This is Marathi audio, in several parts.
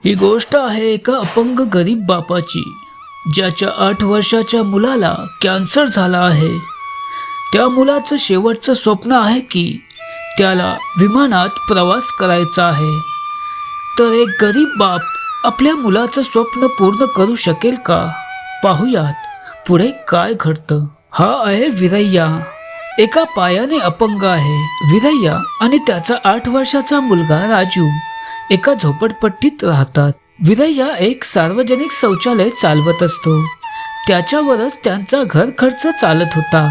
ही गोष्ट आहे एका अपंग गरीब बापाची, ज्याच्या 8 वर्षाच्या मुलाला कॅन्सर झाला आहे. त्या मुलाचं शेवटचं स्वप्न आहे की त्याला विमानात प्रवास करायचा आहे. तर एक गरीब बाप आपल्या मुलाचं स्वप्न पूर्ण करू शकेल का? पाहूयात पुढे काय घडतं. हा आहे विरय्या. एका पायाने अपंग आहे. विरय्या आणि त्याचा 8 वर्षाचा मुलगा राजू एका झोपडपट्टीत राहतात. विरय्या एक सार्वजनिक शौचालय चालवत असतो. त्याच्यावरच त्यांचा घर खर्च चालत होता.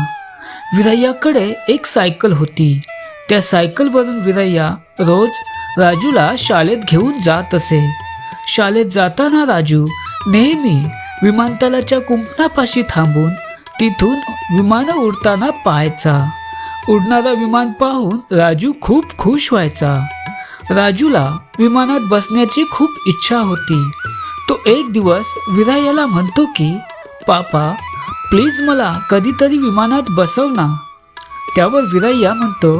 विरय्याकडे एक सायकल होती. त्या सायकलवरून विरय्या रोज राजूला शाळेत घेऊन जात असे. शाळेत जाताना राजू नेहमी विमानतळाच्या कुंपणापाशी थांबून तिथून विमान उडताना पाहायचा. उडणारा विमान पाहून राजू खूप खुश व्हायचा. राजूला विमानात बसण्याची खूप इच्छा होती. तो एक दिवस विरय्याला म्हणतो की पापा, प्लीज मला कधीतरी विमानात बसव ना. त्यावर विरय्या म्हणतो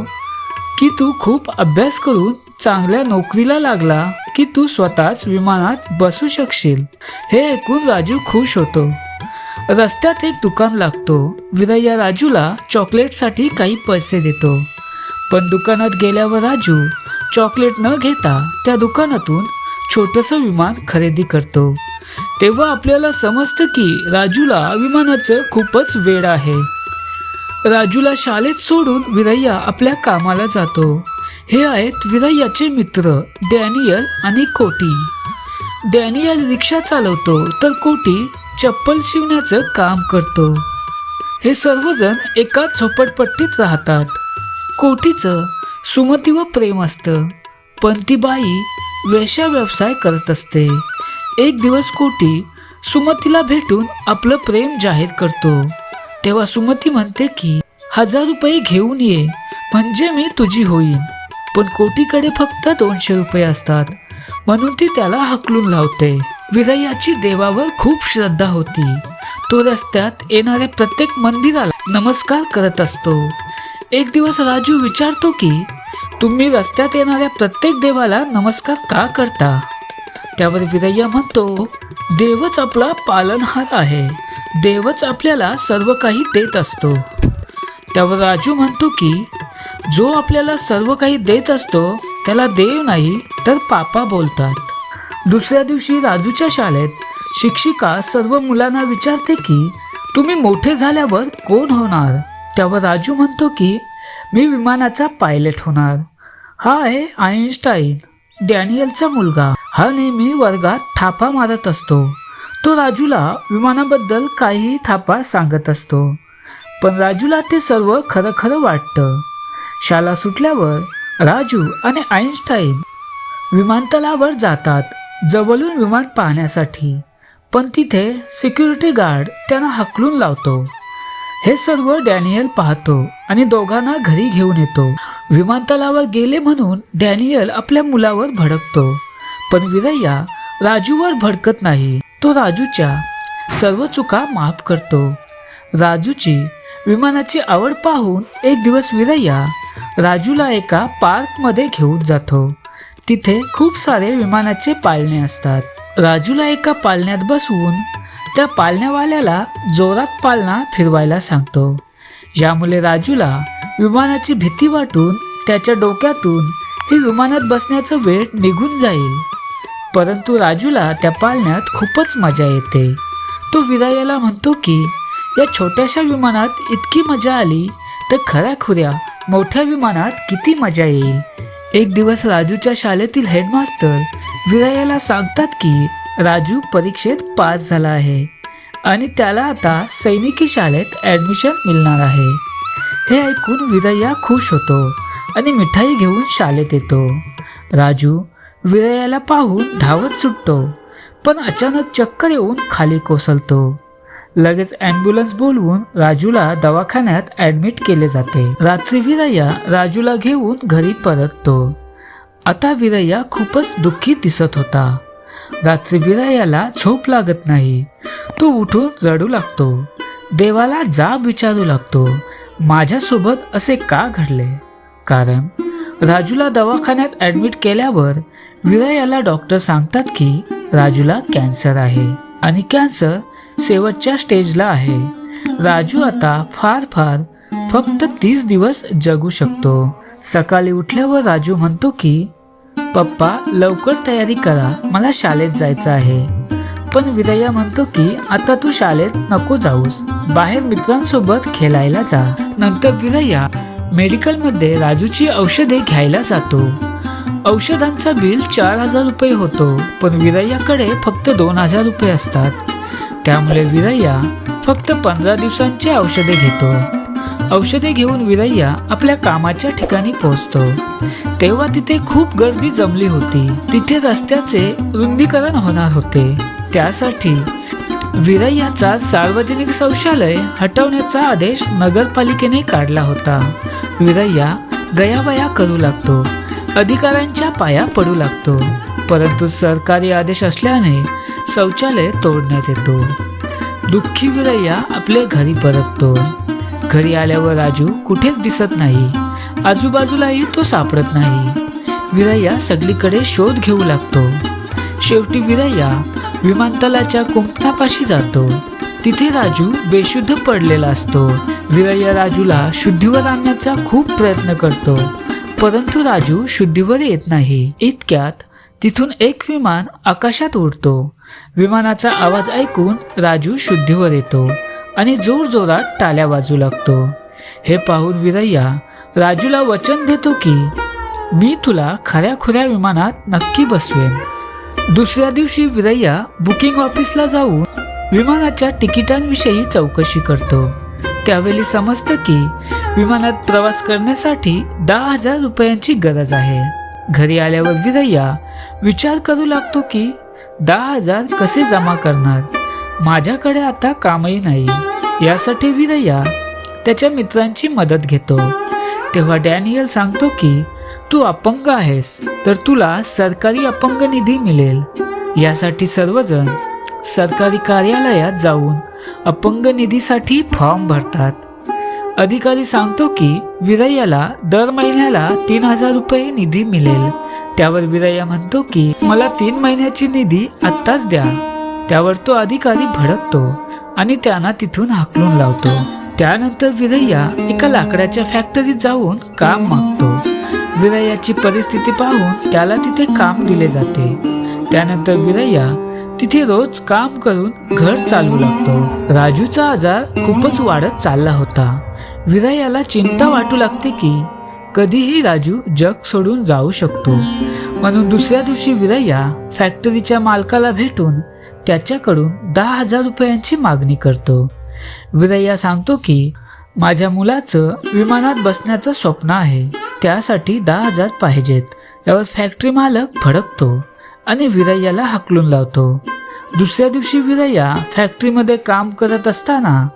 की तू खूप अभ्यास करून चांगल्या नोकरीला लागला की तू स्वतःच विमानात बसू शकशील. हे ऐकून राजू खुश होतो. रस्त्यात एक दुकान लागतो. विरय्या राजूला चॉकलेटसाठी काही पैसे देतो. पण दुकानात गेल्यावर राजू चॉकलेट न घेता त्या दुकानातून छोटंसं विमान खरेदी करतो. तेव्हा आपल्याला समजतं की राजूला विमानाचं खूपच वेड आहे. राजूला शाळेत सोडून विरय्या आपल्या कामाला जातो. हे आहेत विरय्याचे मित्र डॅनियल आणि कोटी. डॅनियल रिक्षा चालवतो तर कोटी चप्पल शिवण्याचं काम करतो. हे सर्वजण एकाच झोपडपट्टीत राहतात. कोटीचं सुमतीवर प्रेम असतं, पण ती बाई वेश्या व्यवसाय करत असते. एक दिवस कोटी सुमतीला भेटून आपलं प्रेम जाहीर करतो. तेव्हा सुमती म्हणते की 1000 रुपये घेऊन ये म्हणजे मी तुझी होईन. पण कोटीकडे फक्त 200 रुपये असतात, म्हणून ती त्याला हकलून लावते. विरय्याची देवावर खूप श्रद्धा होती. तो रस्त्यात येणाऱ्या प्रत्येक मंदिराला नमस्कार करत असतो. एक दिवस राजू विचारतो की तुम्ही रस्त्यात येणाऱ्या प्रत्येक देवाला नमस्कार का करता? त्यावर विरय्या म्हणतो, देवच आपला पालनहार आहे. देवच आपल्याला सर्व काही देत असतो. त्यावर राजू म्हणतो की जो आपल्याला सर्व काही देत असतो त्याला देव नाही तर पापा बोलतात. दुसऱ्या दिवशी राजूच्या शाळेत शिक्षिका सर्व मुलांना विचारते की तुम्ही मोठे झाल्यावर कोण होणार? त्यावर राजू म्हणतो की मी विमानाचा पायलट होणार. हा आहे आईन्स्टाईन, डॅनियलचा मुलगा. हा नेहमी वर्गात थापा मारत असतो. तो राजूला विमानाबद्दल काही थापा सांगत असतो, पण राजूला ते सर्व खरं खरं वाटतं. शाळा सुटल्यावर राजू आणि आईन्स्टाईन विमानतळावर जातात जवळून विमान पाहण्यासाठी. पण तिथे सिक्युरिटी गार्ड त्यांना हकलून लावतो. हे सर्व डॅनियल पाहतो आणि दोघांना घरी घेऊन येतो. विमानतळावर गेले म्हणून डॅनियल आपल्या मुलावर भडकतो, पण विरय्या राजूवर भडकत नाही. तो राजूच्या सर्व चुका माफ करतो. राजूची विमानाची आवड पाहून एक दिवस विरय्या राजूला एका पार्कमध्ये घेऊन जातो. तिथे खूप सारे विमानाचे पाळणे असतात. राजूला एका पाळण्यात बसवून त्या पाळण्यावाल्याला जोरात पाळणा फिरवायला सांगतो. यामुळे राजूला विमानाची भीती वाटून त्याच्या डोक्यातून ही विमानात बसण्याचा वेळ निघून जाईल. परंतु राजूला त्या पाळण्यात खूपच मजा येते. तो विरय्याला म्हणतो की या छोट्याशा विमानात इतकी मजा आली तर खऱ्याखुऱ्या मोठ्या विमानात किती मजा येईल. एक दिवस राजूच्या शाळेतील हेडमास्टर विरय्याला सांगतात की राजू परीक्षेत पास झाला आहे आणि त्याला आता सैनिकी शाळेत ॲडमिशन मिळणार आहे. हे ऐकून विरय्या खुश होतो आणि मिठाई घेऊन शाळेत येतो. राजू विरय्याला पाहून धावत सुटतो, पण अचानक चक्कर येऊन खाली कोसळतो. लगेच ॲम्ब्युलन्स बोलवून राजूला दवाखान्यात ॲडमिट केले जाते. रात्री विरय्या राजूला घेऊन घरी परततो. आता विरय्या खूपच दुःखी दिसत होता. रात्री विरय्याला झोप लागत नाही. तो उठून रडू लागतो. देवाला जाब विचारू लागतो, माझ्यासोबत असे का घडले? कारण राजूला दवाखान्यात ॲडमिट केल्यावर विरयाला डॉक्टर सांगतात की राजूला कॅन्सर आहे आणि कॅन्सर शेवटच्या स्टेजला आहे. राजू आता फार फार फक्त 30 दिवस जगू शकतो. सकाळी उठल्यावर राजू म्हणतो की पप्पा लवकर तयारी करा, मला शाळेत जायचं आहे. पण विरया म्हणतो की आता तू शाळेत नको जाऊस, बाहेर मित्रांसोबत खेळायला जा. नंतर विरया मेडिकलमध्ये राजूची औषधे घ्यायला जातो. औषधांचा बिल 4,000 रुपये होतो, पण विरयाकडे फक्त 2,000 रुपये असतात. त्यामुळे विरया फक्त 15 दिवसांची औषधे घेतो. औषधे घेऊन विरया आपल्या कामाच्या ठिकाणी पोहोचतो. तेव्हा तिथे खूप गर्दी जमली होती. तिथे रस्त्याचे रुंदीकरण होणार होते. त्यासाठी विरयाचा सार्वजनिक शौचालय हटवण्याचा आदेश नगरपालिकेने काढला होता. विरया गयावया करू लागतो, अधिकाऱ्यांच्या पाया पडू लागतो, परंतु सरकारी आदेश असल्याने शौचालय तोडण्यात येतो. दुःखी विरया आपल्या घरी परततो. घरी आल्यावर राजू कुठेच दिसत नाही. आजूबाजूलाही तो सापडत नाही. विरया सगळीकडे शोध घेऊ लागतो. शेवटी विरया विमानतळाच्या कुंपणापाशी जातो. तिथे राजू बेशुद्ध पडलेला असतो. विरया राजूला शुद्धीवर आणण्याचा खूप प्रयत्न करतो, परंतु राजू शुद्धीवर येत नाही. इतक्यात तिथून एक विमान आकाशात उडतो. विमानाचा आवाज ऐकून राजू शुद्धीवर येतो आणि जोरजोरात टाळ्या वाजू लागतो. हे पाहून विरया राजूला वचन देतो की मी तुला खऱ्या विमानात नक्की बसवेन. दुसऱ्या दिवशी विरया बुकिंग ऑफिसला जाऊन विमानाच्या तिकिटांविषयी चौकशी करतो. त्यावेळी समजतं की विमानात प्रवास करण्यासाठी 10,000 रुपयांची गरज आहे. घरी आल्यावर विरया विचार करू लागतो की 10,000 कसे जमा करणार, माझ्याकडे आता कामही नाही. यासाठी विरया त्याच्या मित्रांची मदत घेतो. तेव्हा डॅनियल सांगतो की तू अपंग आहेस तर तुला सरकारी अपंग निधी मिळेल. यासाठी सर्वजण सरकारी कार्यालयात जाऊन अपंग निधीसाठी फॉर्म भरतात. अधिकारी सांगतो की विरयाला दर महिन्याला 3,000 रुपये निधी मिळेल. त्यावर विरया म्हणतो की मला 3 महिन्याची निधी आत्ताच द्या. त्यावर तो अधिकारी भडकतो आणि त्यांना तिथून हाकलून लावतो. त्यानंतर विरया एका लाकडाच्या फॅक्टरीत जाऊन काम मागतो. विरयाची परिस्थिती पाहून त्याला तिथे काम दिले जाते. त्यानंतर विरया तिथे रोज काम करून घर चालवू लागतो. राजूचा आजार खूपच वाढत चालला होता. विरयाला चिंता वाटू लागते की कधीही राजू जग सोडून जाऊ शकतो. म्हणून दुसऱ्या दिवशी विरया फॅक्टरीच्या मालकाला भेटून त्याच्याकडून 10,000 रुपयांची मागणी करतो. विरया सांगतो की माझ्या मुलाचं विमानात बसण्याचं स्वप्न आहे, त्यासाठी 10,000 पाहिजेत. यावर फॅक्टरी मालक भडकतो आणि विरयाला हाकलून लावतो. दुसऱ्या दिवशी विरया फॅक्टरीमध्ये काम करत असताना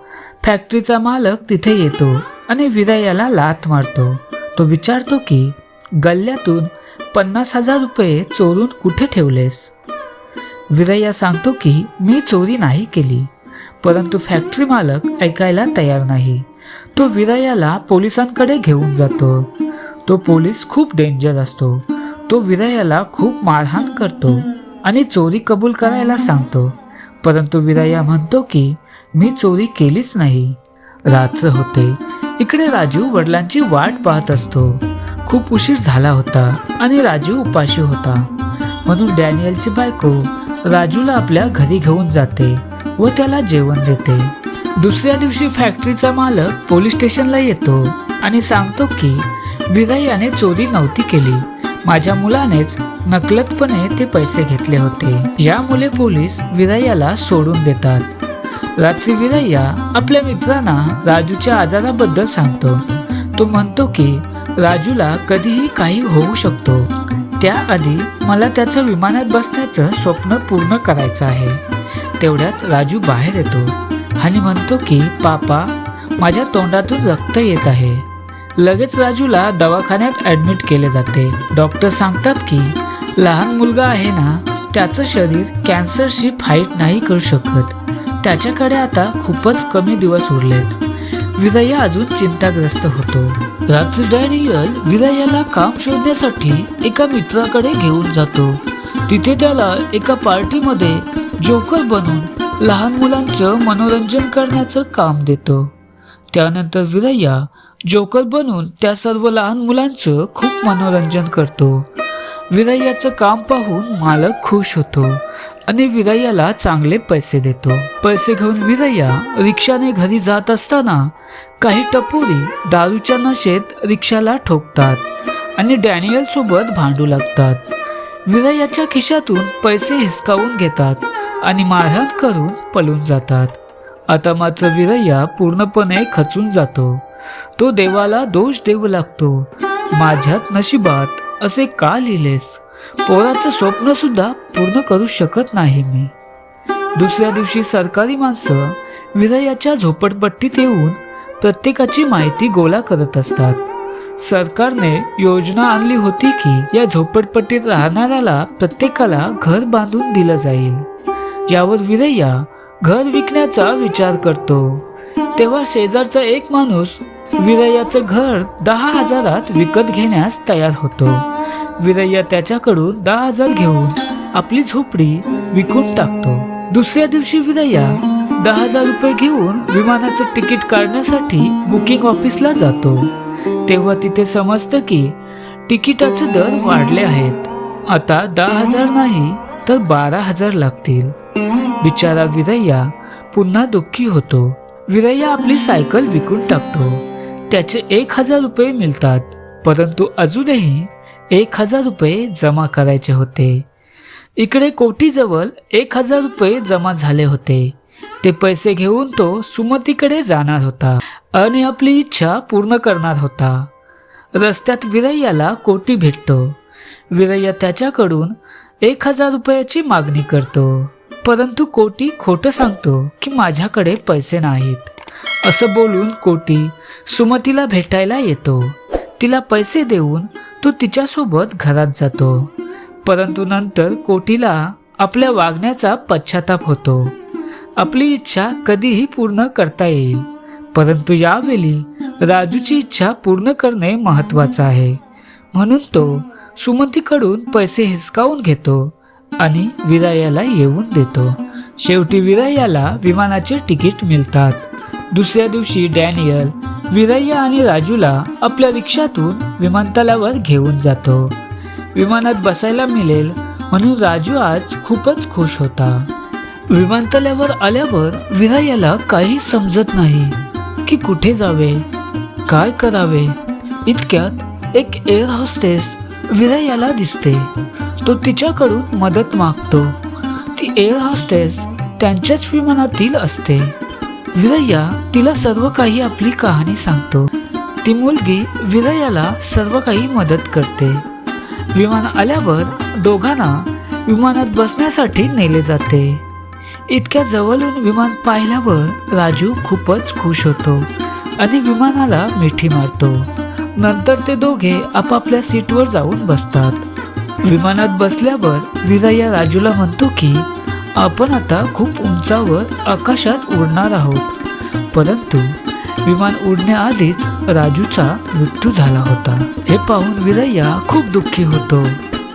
फॅक्टरीचा मालक तिथे येतो आणि विरयाला लाथ मारतो. तो विचारतो की गल्ल्यातून 50,000 रुपये चोरून कुठे ठेवलेस. विरया सांगतो की मी चोरी नाही केली, परंतु फॅक्टरी मालक ऐकायला तयार नाही. तो विरयाला पोलिसांकडे घेऊन जातो. तो पोलीस खूप डेंजर असतो. तो विरयाला खूप मारहाण करतो आणि चोरी कबूल करायला सांगतो, परंतु विरया म्हणतो की मी चोरी केलीच नाही. रात्र होते. इकडे राजू वडिलांची वाट पाहत असतो. खूप उशीर झाला होता आणि राजू उपाशी होता. म्हणून डॅनियलची बायको राजूला आपल्या घरी घेऊन जाते व त्याला जेवण देते. दुसऱ्या दिवशी फॅक्टरीचा मालक पोलीस स्टेशनला येतो आणि सांगतो की विरयाने चोरी नव्हती केली, माझ्या मुलानेच नकलतपणे ते पैसे घेतले होते. यामुळे पोलीस विरयाला सोडून देतात. रात्री विरया आपल्या मित्रांना राजूच्या आजाराबद्दल सांगतो. तो म्हणतो की राजूला कधीही काही होऊ शकतो, त्याआधी मला त्याचं विमानात बसण्याचं स्वप्न पूर्ण करायचं आहे. तेवढ्यात राजू बाहेर येतो आणि म्हणतो की पापा, माझ्या तोंडातून रक्त येत आहे. लगेच राजूला दवाखान्यात ॲडमिट केले जाते. डॉक्टर सांगतात की लहान मुलगा आहे ना, त्याचं शरीर कॅन्सरशी फाईट नाही करू शकत, त्याच्याकडे आता खूपच कमी दिवस उरलेत. विरया अजून चिंताग्रस्त होतो. रात्री डॅनियल विरायाला काम शोधण्यासाठी एका मित्राकडे घेऊन जातो. तिथे त्याला एका पार्टीमध्ये जोकर बनून लहान मुलांचं मनोरंजन करण्याचं काम देतो. त्यानंतर विरय्या जोकर बनून त्या सर्व लहान मुलांचं खूप मनोरंजन करतो. विरय्याचं काम पाहून मालक खुश होतो आणि विरय्याला चांगले पैसे देतो. पैसे घेऊन विरय्या रिक्षाने घरी जात असताना काही टपोरी दारूच्या नशेत रिक्षाला ठोकतात आणि डॅनियल सोबत भांडू लागतात. विरय्याच्या खिशातून पैसे हिसकावून घेतात आणि मारहाण करून पळून जातात. आता मात्र विरय्या पूर्णपणे खचून जातो. तो देवाला दोष देऊ लागतो. माझ्यात नशिबात असे का लिहिलेस? पोराचं स्वप्न सुद्धा पूर्ण करू शकत नाही मी. दुसऱ्या दिवशी सरकारी माणसं विरय्याच्या झोपडपट्टीत येऊन प्रत्येकाची माहिती गोळा करत असतात. सरकारने योजना आणली होती की या झोपडपट्टीत राहणाऱ्याला प्रत्येकाला घर बांधून दिलं जाईल. यावर विरय्या घर विकण्याचा विचार करतो. तेव्हा शेजारचा एक माणूस विरय्याचं घर 10,000 विकत घेण्यास तयार होतो. विरय्या त्याच्याकडून 10,000 घेऊन आपली झोपडी विकून टाकतो. दुसऱ्या दिवशी विरय्या 10,000 रुपये घेऊन विमानाचं तिकीट काढण्यासाठी बुकिंग ऑफिसला जातो. तेव्हा तिथे समजतं की तिकिटाचे दर वाढले आहेत. आता 10,000 नाही तर 12,000 लागतील. बिचारा विरय्या पुन्हा दुःखी होतो. विरय्या आपली सायकल विकून टाकतो. त्याचे 1,000 रुपये मिळतात, परंतु अजूनही 1,000 रुपये जमा करायचे होते. इकडे कोटीजवळ 1,000 रुपये जमा झाले होते. ते पैसे घेऊन तो सुमतीकडे जाणार होता आणि आपली इच्छा पूर्ण करणार होता. रस्त्यात विरय्याला कोटी भेटतो. विरय्या त्याच्याकडून 1,000 रुपयाची मागणी करतो, परंतु कोटी खोटं सांगतो की माझ्याकडे पैसे नाहीत. असं बोलून कोटी सुमतीला भेटायला येतो. तिला पैसे देऊन तो तिच्यासोबत घरात जातो, परंतु नंतर कोटीला आपल्या वागण्याचा पश्चाताप होतो. आपली इच्छा कधीही पूर्ण करता येईल, परंतु यावेळी राजूची इच्छा पूर्ण करणे महत्त्वाचं आहे. म्हणून तो सुमतीकडून पैसे हिसकावून घेतो आणि विरय्याला येऊन देतो. शेवटी विरय्याला विमानाचे तिकीट मिळतात. दुसऱ्या दिवशी डॅनियल विरय्या आणि राजूला आपल्या रिक्षातून विमानतळावर घेऊन जातो. विमानात बसायला मिळेल म्हणून राजू आज खूपच खुश होता. विमानतळावर आल्यावर विरय्याला काही समजत नाही की कुठे जावे, काय करावे. इतक्यात एक एअर होस्टेस विरय्याला दिसते. तो तिच्याकडून मदत मागतो. ती एअर होस्टेस त्यांच्याच विमानातील असते. विरय्या तिला सर्व काही आपली कहाणी सांगतो. ती मुलगी विरय्याला सर्व काही मदत करते. विमान आल्यावर दोघांना विमानात बसण्यासाठी नेले जाते. इतक्या जवळून विमान पाहिल्यावर राजू खूपच खुश होतो आणि विमानाला मिठी मारतो. नंतर ते दोघे आपापल्या सीटवर जाऊन बसतात. विमानात बसल्यावर विरय्या राजूला म्हणतो की आपण आता खूप उंचावर आकाशात उडणार आहोत, परंतु विमान उडण्याआधीच राजूचा मृत्यू झाला होता. हे पाहून विरय्या खूप दुःखी होतो.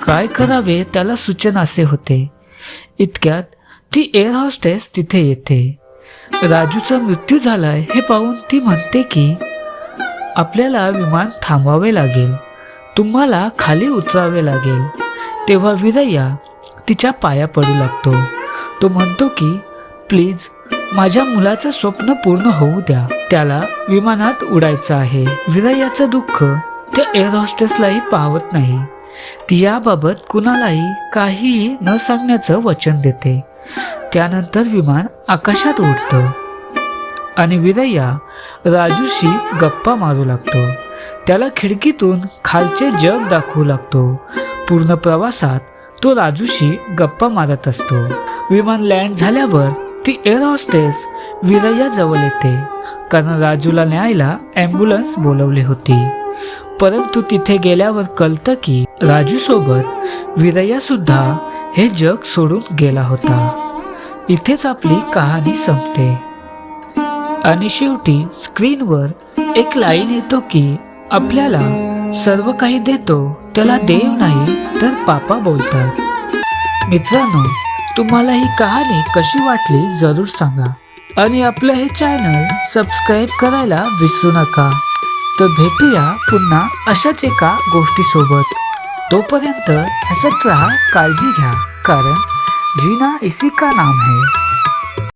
काय करावे त्याला सुचेनासे होते. इतक्यात ती एअर होस्टेस तिथे येते. राजूचा मृत्यू झालाय हे पाहून ती म्हणते की आपल्याला विमान थांबवावे लागेल, तुम्हाला खाली उतरावे लागेल. तेव्हा विरय्या तिच्या पाया पडू लागतो. तो म्हणतो की प्लीज माझ्या मुलाचं स्वप्न पूर्ण होऊ द्या, त्याला विमानात उडायचं आहे. विरय्याचं दुःख त्या एअर होस्टेसलाही पाहत नाही. ती याबाबत कुणालाही काहीही न सांगण्याचं वचन देते. त्यानंतर विमान आकाशात उडतं आणि विरय्या राजूशी गप्पा मारू लागतो. त्याला खिडकीतून खालचे जग दाखवू लागतो. पूर्ण प्रवासात तो राजूशी गप्पा मारत असतो. विमान लँड झाल्यावर ती एअर होस्टेस विरय्या जवळ येते, कारण राजूला न्यायला ॲम्ब्युलन्स बोलवली होती. परंतु तिथे गेल्यावर कळतं की राजू सोबत विरय्या सुद्धा हे जग सोडून गेला होता. इथेच आपली कहाणी संपते आणि शेवटी स्क्रीनवर एक लाईन येतो की आपल्याला सर्व काही देतो त्याला देव नाही तर पापा बोलतात. मित्रांनो, तुम्हाला ही कहाणी कशी वाटली जरूर सांगा आणि आपलं हे चॅनल सबस्क्राईब करायला विसरू नका. तर भेटूया पुन्हा अशाच एका गोष्टीसोबत. तोपर्यंत हसत राहा, काळजी घ्या, कारण जीना इसी का नाम है.